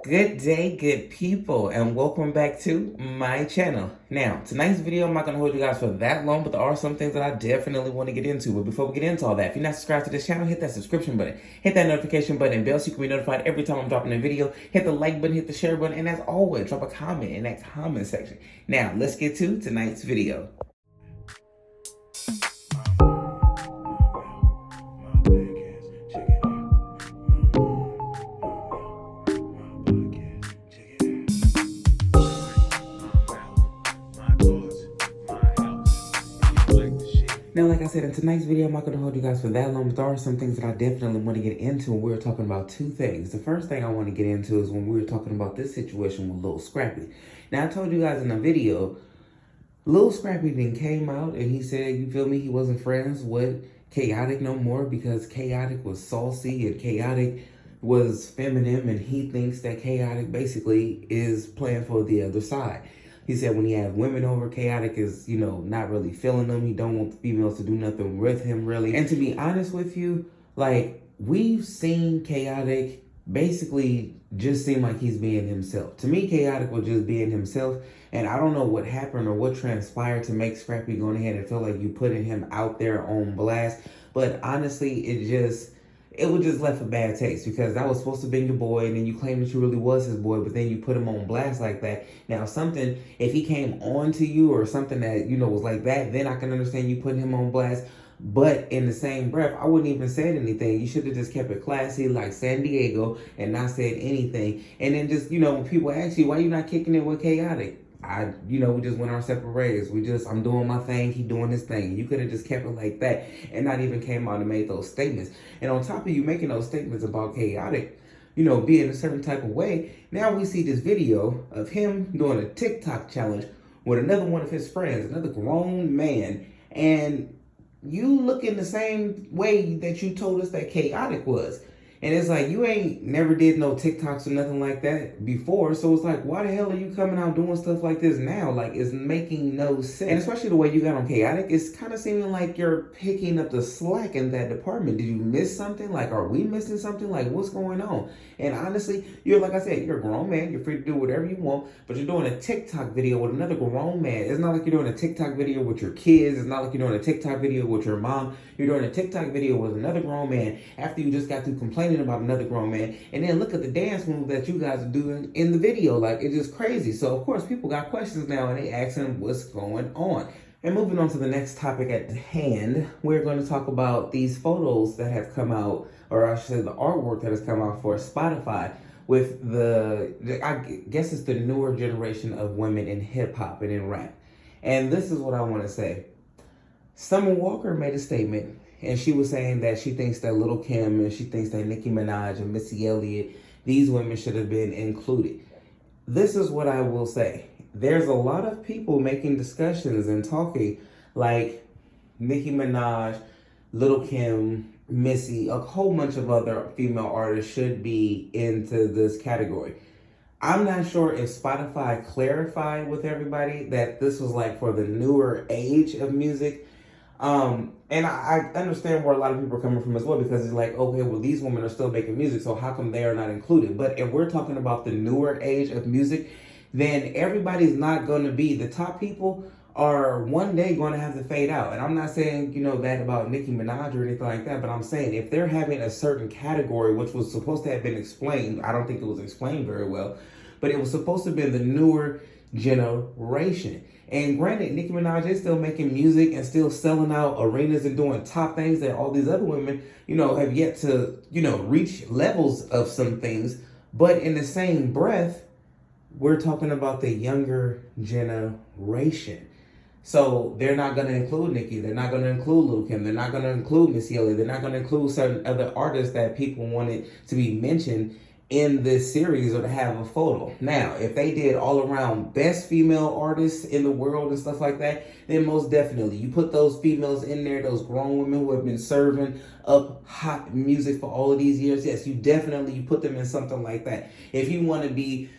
Good day, good people, and welcome back to my channel. Now, tonight's video, I'm not going to hold you guys for that long, but there are some things that I definitely want to get into. But before we get into all that, if you're not subscribed to this channel, hit that subscription button, hit that notification button and bell so you can be notified every time I'm dropping a video. Hit the like button, hit the share button, and as always, drop a comment in that comment section. Now, let's get to tonight's video. Now, like I said, in tonight's video, I'm not going to hold you guys for that long, but there are some things that I definitely want to get into when we were talking about two things. The first thing I want to get into is when we were talking about this situation with Lil Scrappy. Now, I told you guys in the video, Lil Scrappy then came out and he said, you feel me, he wasn't friends with Khaotic no more because Khaotic was saucy and Khaotic was feminine, and he thinks that Khaotic basically is playing for the other side. He said when he has women over, Khaotic is, not really feeling them. He don't want the females to do nothing with him, really. And to be honest with you, like, we've seen Khaotic basically just seem like he's being himself. To me, Khaotic was just being himself, and I don't know what happened or what transpired to make Scrappy go ahead and feel like you putting him out there on blast. But honestly, it was just left a bad taste because that was supposed to be your boy, and then you claim that you really was his boy, but then you put him on blast like that. Now, if he came on to you or something that, was like that, then I can understand you putting him on blast. But in the same breath, I wouldn't even said anything. You should have just kept it classy like San Diego and not said anything. And then just, when people ask you, why you not kicking it with Khaotic? We just went our separate ways. I'm doing my thing, he doing his thing. You could have just kept it like that and not even came out and made those statements. And on top of you making those statements about Khaotic, being a certain type of way, now we see this video of him doing a TikTok challenge with another one of his friends, another grown man, and you look in the same way that you told us that Khaotic was. And it's like, you ain't never did no TikToks or nothing like that before. So it's like, why the hell are you coming out doing stuff like this now? Like, it's making no sense. And especially the way you got on Khaotic, it's kind of seeming like you're picking up the slack in that department. Did you miss something? Like, are we missing something? Like, what's going on? And honestly, like I said, you're a grown man. You're free to do whatever you want. But you're doing a TikTok video with another grown man. It's not like you're doing a TikTok video with your kids. It's not like you're doing a TikTok video with your mom. You're doing a TikTok video with another grown man after you just got through complaining about another grown man, and then look at the dance move that you guys are doing in the video. Like, it's just crazy. So of course people got questions now and they asking what's going on. And moving on to the next topic at hand, we're going to talk about these photos that have come out, or I should say the artwork that has come out for Spotify with I guess it's the newer generation of women in hip hop and in rap. And this is what I want to say. Summer Walker made a statement, and she was saying that she thinks that Lil Kim and she thinks that Nicki Minaj and Missy Elliott, these women should have been included. This is what I will say. There's a lot of people making discussions and talking like Nicki Minaj, Lil Kim, Missy, a whole bunch of other female artists should be into this category. I'm not sure if Spotify clarified with everybody that this was like for the newer age of music. And I understand where a lot of people are coming from as well, because it's like, okay, well, these women are still making music, so how come they are not included? But if we're talking about the newer age of music, then everybody's not going to be, the top people are one day going to have to fade out. And I'm not saying, that about Nicki Minaj or anything like that, but I'm saying if they're having a certain category, which was supposed to have been explained, I don't think it was explained very well, but it was supposed to be the newer generation. And granted, Nicki Minaj is still making music and still selling out arenas and doing top things that all these other women, have yet to, reach levels of some things. But in the same breath, we're talking about the younger generation. So they're not going to include Nicki. They're not going to include Lil Kim. They're not going to include Missy Elliott. They're not going to include certain other artists that people wanted to be mentioned in this series or to have a photo. Now, if they did all around best female artists in the world and stuff like that, then most definitely you put those females in there, those grown women who have been serving up hot music for all of these years. Yes, you put them in something like that. If you want to be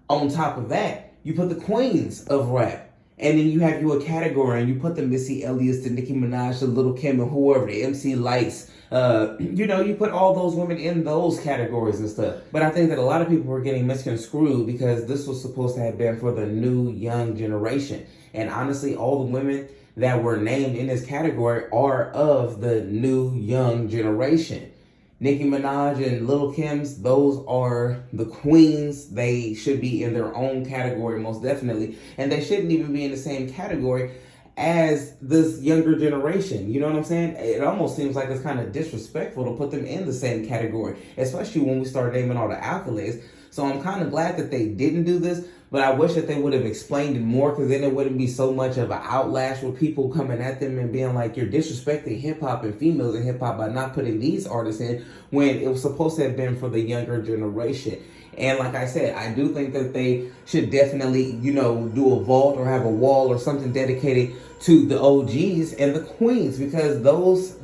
on top of that, you put the queens of rap. And then you have you a category and you put the Missy Elliott's, the Nicki Minaj, the Lil Kim, and whoever, the MC Lights, You put all those women in those categories and stuff. But I think that a lot of people were getting misconstrued because this was supposed to have been for the new young generation. And honestly, all the women that were named in this category are of the new young generation. Nicki Minaj and Lil Kim's, those are the queens. They should be in their own category, most definitely. And they shouldn't even be in the same category as this younger generation. You know what I'm saying? It almost seems like it's kind of disrespectful to put them in the same category, especially when we start naming all the accolades. So I'm kind of glad that they didn't do this, but I wish that they would have explained it more, because then it wouldn't be so much of an outlash with people coming at them and being like, you're disrespecting hip-hop and females in hip-hop by not putting these artists in, when it was supposed to have been for the younger generation. And like I said, I do think that they should definitely, do a vault or have a wall or something dedicated to the OGs and the queens, because those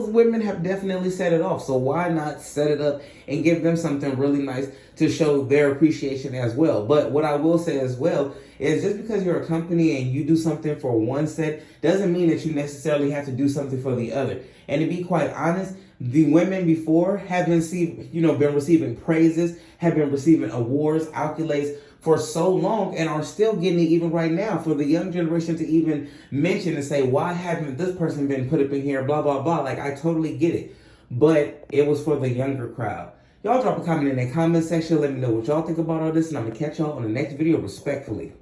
women have definitely set it off. So why not set it up and give them something really nice to show their appreciation as well? But what I will say as well is, just because you're a company and you do something for one set doesn't mean that you necessarily have to do something for the other. And to be quite honest, the women before have been receiving praises, have been receiving awards, accolades for so long, and are still getting it even right now. For the young generation to even mention and say, why haven't this person been put up in here, blah, blah, blah. Like, I totally get it. But it was for the younger crowd. Y'all drop a comment in the comment section. Let me know what y'all think about all this, and I'm going to catch y'all on the next video respectfully.